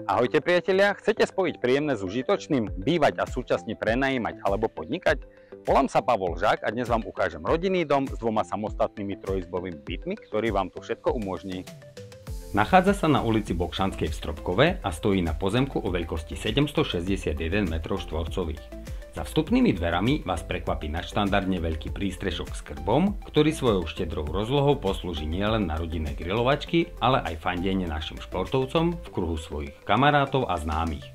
Ahojte priatelia, chcete spojiť príjemné s užitočným, bývať a súčasne prenajímať alebo podnikať? Volám sa Pavol Žák a dnes vám ukážem rodinný dom s 2 samostatnými trojizbovými bytmi, ktorý vám to všetko umožní. Nachádza sa na ulici Bokšanskej v Stropkove a stojí na pozemku o veľkosti 761 m2. Za vstupnými dverami vás prekvapí nadštandardne veľký prístrešok s krbom, ktorý svojou štedrou rozlohou poslúži nielen na rodinné grilovačky, ale aj fandenie našim športovcom v kruhu svojich kamarátov a známych.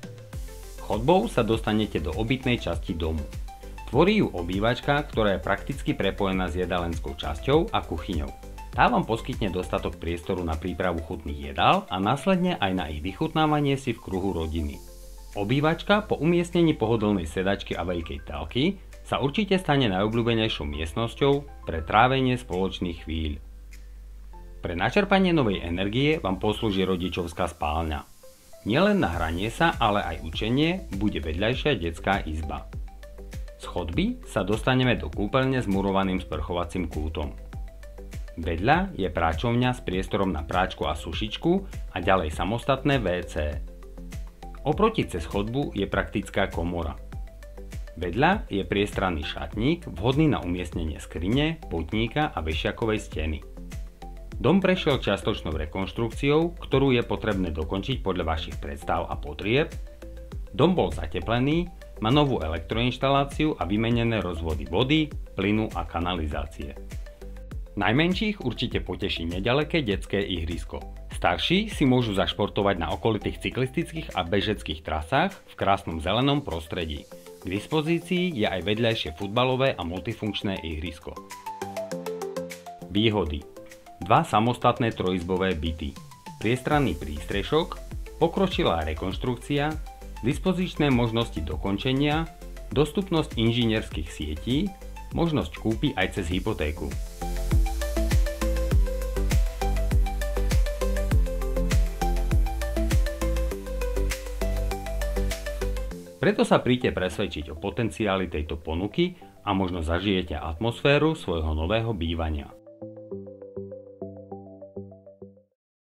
Chodbou sa dostanete do obytnej časti domu. Tvorí ju obývačka, ktorá je prakticky prepojená s jedálenskou časťou a kuchyňou. Tá vám poskytne dostatok priestoru na prípravu chutných jedál a následne aj na ich vychutnávanie si v kruhu rodiny. Obývačka po umiestnení pohodlnej sedačky a veľkej telky sa určite stane najobľúbenejšou miestnosťou pre trávenie spoločných chvíľ. Pre načerpanie novej energie vám poslúži rodičovská spálňa. Nielen na hranie sa, ale aj učenie bude vedľajšia detská izba. Z chodby sa dostaneme do kúpeľne s murovaným sprchovacím kútom. Vedľa je práčovňa s priestorom na práčku a sušičku a ďalej samostatné WC. Oproti cez chodbu je praktická komora. Vedľa je priestranný šatník vhodný na umiestnenie skrine, potníka a vešiakovej steny. Dom prešiel čiastočnou rekonštrukciou, ktorú je potrebné dokončiť podľa vašich predstav a potrieb. Dom bol zateplený, má novú elektroinštaláciu a vymenené rozvody vody, plynu a kanalizácie. Najmenších určite poteší neďaleké detské ihrisko. Starší si môžu zašportovať na okolitých cyklistických a bežeckých trasách v krásnom zelenom prostredí. K dispozícii je aj vedľajšie futbalové a multifunkčné ihrisko. Výhody: 2 samostatné trojizbové byty, priestranný prístrešok, pokročilá rekonštrukcia, dispozičné možnosti dokončenia, dostupnosť inžinierských sietí, možnosť kúpy aj cez hypotéku. Preto sa príďte presvedčiť o potenciáli tejto ponuky a možno zažijete atmosféru svojho nového bývania.